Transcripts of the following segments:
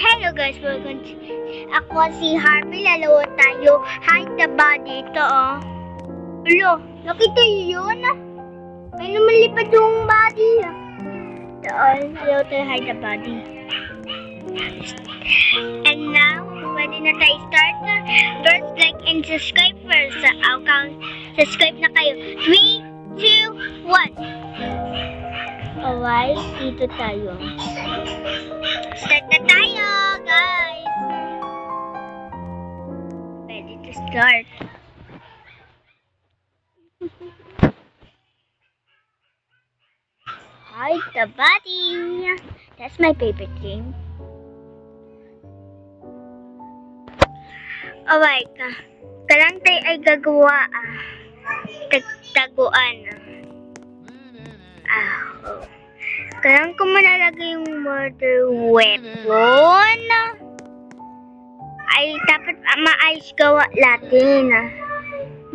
Hello guys, welcome to... Ako si Harvey, lalawa tayo. Hide the body. Ito oh. Ulo, nakita yun? May lumalipad yung body. Ito oh, lalawa tayo hide the body. And now, pwede na tayo start. First, like and subscribe first. I'll count. Subscribe na kayo. 3, 2, 1. Alright, dito tayo. Start na tayo, guys! Ready to start. Hide the body. That's my favorite game. Alright, kalang tayo ay gagawa taguan. Oh. Kailangan ko malalagay yung murder weapon. Ay, dapat maayos gawa natin.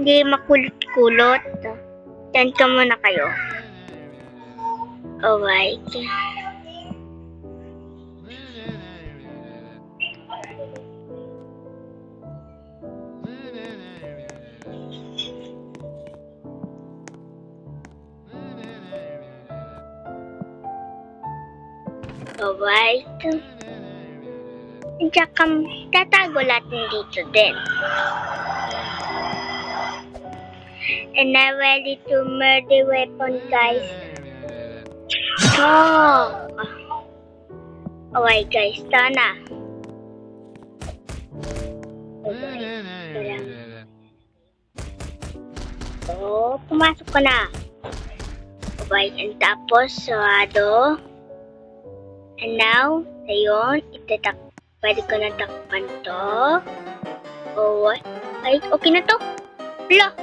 Hindi makulot-kulot. Yan ka muna kayo. Alright. Alright. Tsaka tatago natin dito din. And I'm ready to murder weapon, guys. Oh! Alright, guys. Tara. Alright. So, pumasok ka na. Alright, and tapos, sarado. And now, ayun, pwede ko na takpan to. Oh, ay, okay na to. Wala.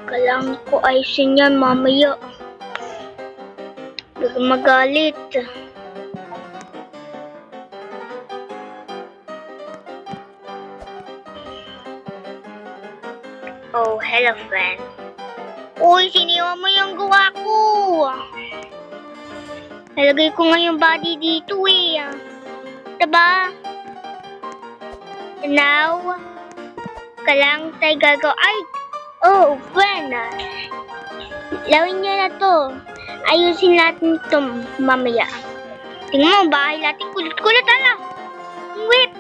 Kailangan ko ayusin yan mamaya. Baka magalit. Oh, hello friend. Uy, siniwa mo yung gawa ko. Nalagay ko nga yung body dito eh. Diba? Now, kailangan tayo gagawa. Ay! Oh, friend. Lawin niya na to. Ayusin natin ito mamaya. Tingnan mo, bahay natin kulot-kulot. Ala! Whip!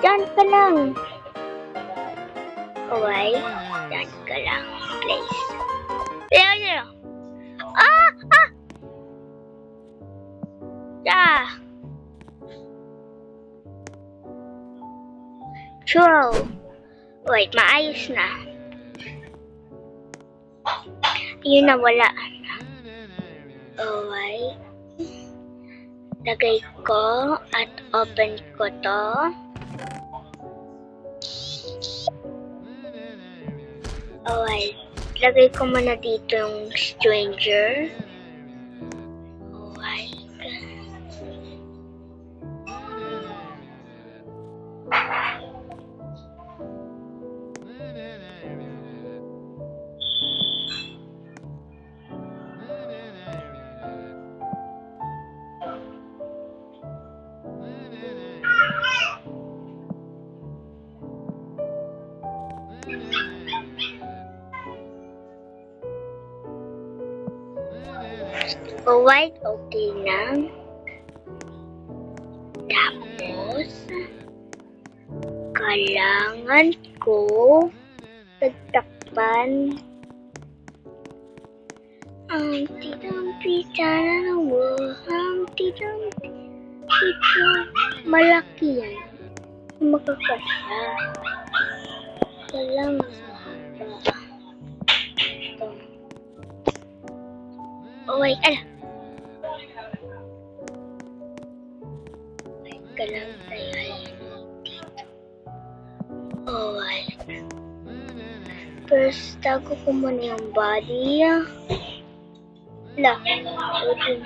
Diyan ka lang. Okay. Diyan ka lang. Place. Diyan. Ah! Ah! Ah! Sure. Wait, maayos na. Yun na, wala. Alright. Lagay ko at open ko to. Alright. Lagay ko muna dito yung stranger. Alright. Alright, okay na. Tapos, kailangan ko tagtakpan ang titang pizza na ang titang pizza. Malaki yan. Makakasya. Kailangan mahaba. Ito. Oh wait, ala. Wait, kailangan tayo dito. Oh wait. First, tago ko muna yung body. La. Okay.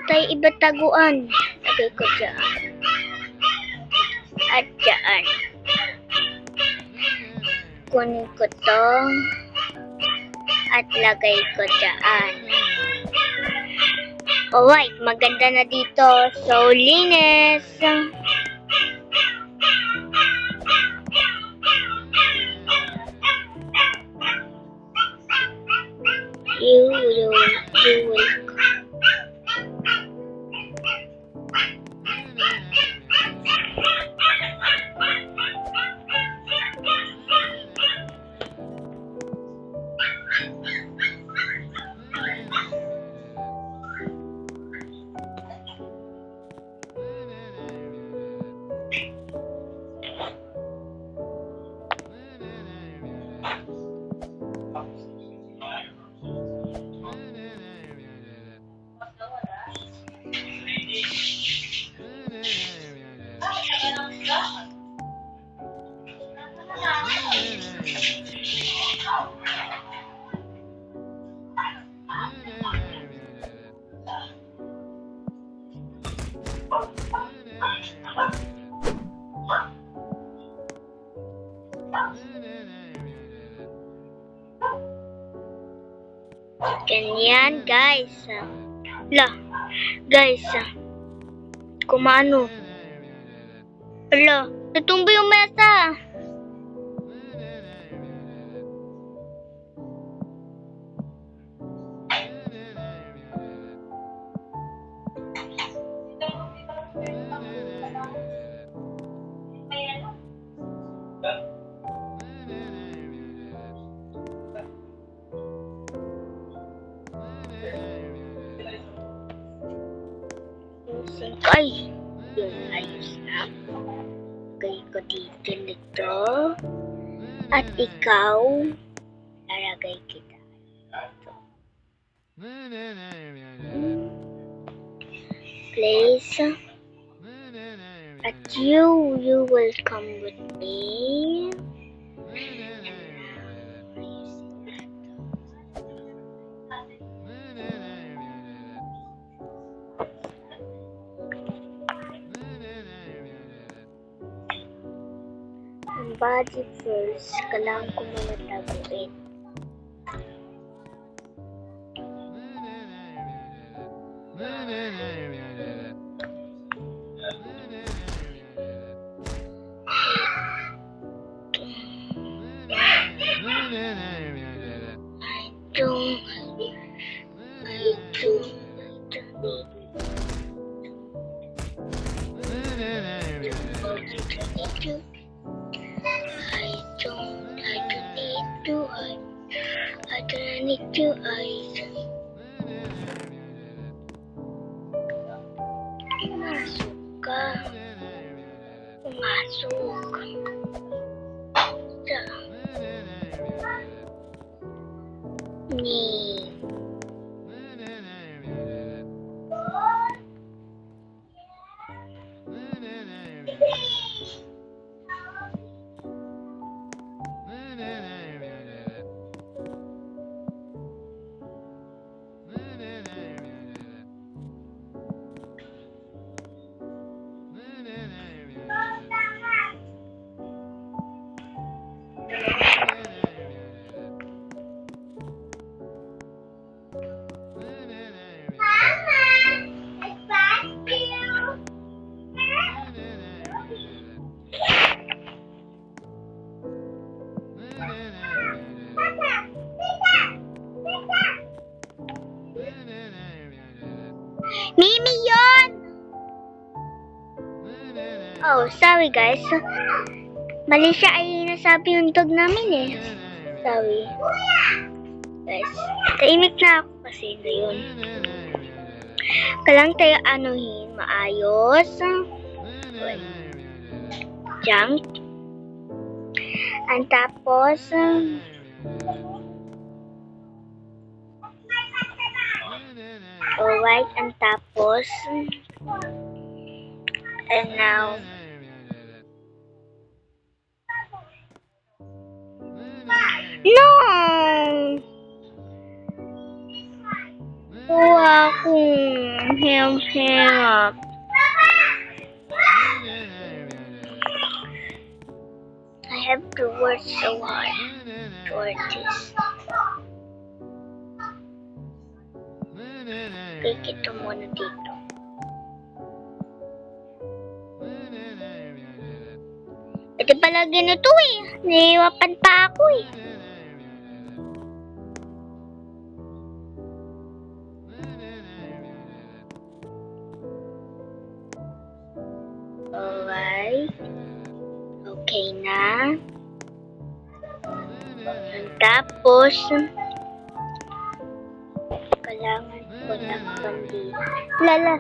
tayo iba taguan. Lagay ko dyan. At dyan. Kunin ko to. At lagay ko dyan. Alright, maganda na dito. So, linis. You will. Ganyan, guys. Guys. Kumano? Natumbo yung mesa. Ay, yung ayos na. Lagay ko dito nito. At ikaw, lalagay kita. Place. At you will come with me. Body first, kailangan ko muna taguin. I don't need two eyes. Pumasok ka. Pumasok. Ni. Mimi yon! Oh, sorry guys. Mali siya ay nasabi yung dog namin eh. Sorry. Guys, tahimik na ako kasi ngayon. Kailangan tayo anuhin maayos. Junk. Ang tapos, alright, ang tapos, and now, no! Wow! hirap. I have to work so hard toward this. Take ito muna dito. Ito pala ganito eh. Naiwapan pa ako eh. Alright. Okay na. Tapos, kailangan ko ng pandi. Lala.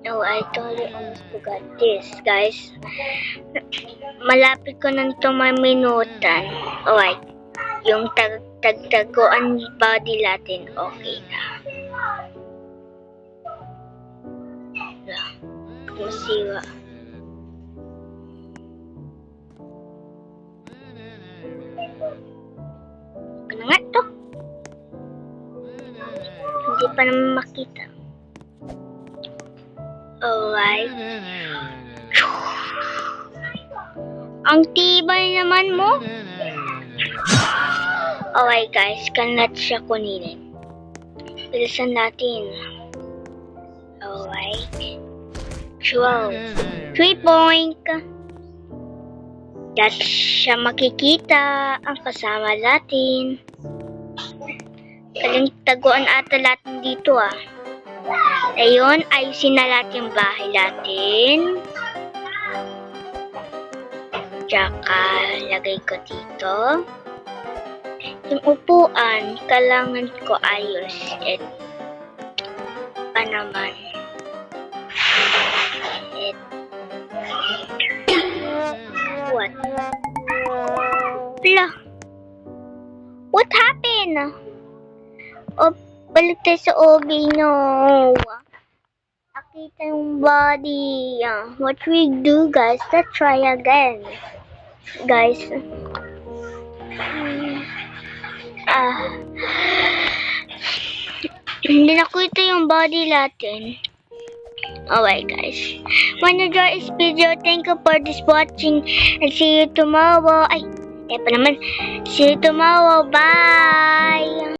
Oh, I totally almost forgot this, guys. Malapit ko na ito maminutan. Alright. Yung tagtaguan body natin, okay na. Masiwa. Ano nga to? Hindi pa naman makita. Alright. Ang tibay naman mo. Alright guys, kanat siya kunin. Bilisan natin. Alright. 12. 3 point. That siya makikita ang kasama natin. Kaling taguan ata natin dito ah. Ayun, ayusin na natin yung bahay natin. Tsaka, lagay ko dito. Yung upuan, kailangan ko ayos. Et, pa naman. Et, what? Blah. What happened? Oh, balik tayo sa OB, no. Nakita yung body. What we do, guys? Let's try again. Guys. Hindi nakita yung body natin. Alright, guys. Wanna enjoy this video? Thank you for this watching. And see you tomorrow. Ay, pa naman. See you tomorrow. Bye!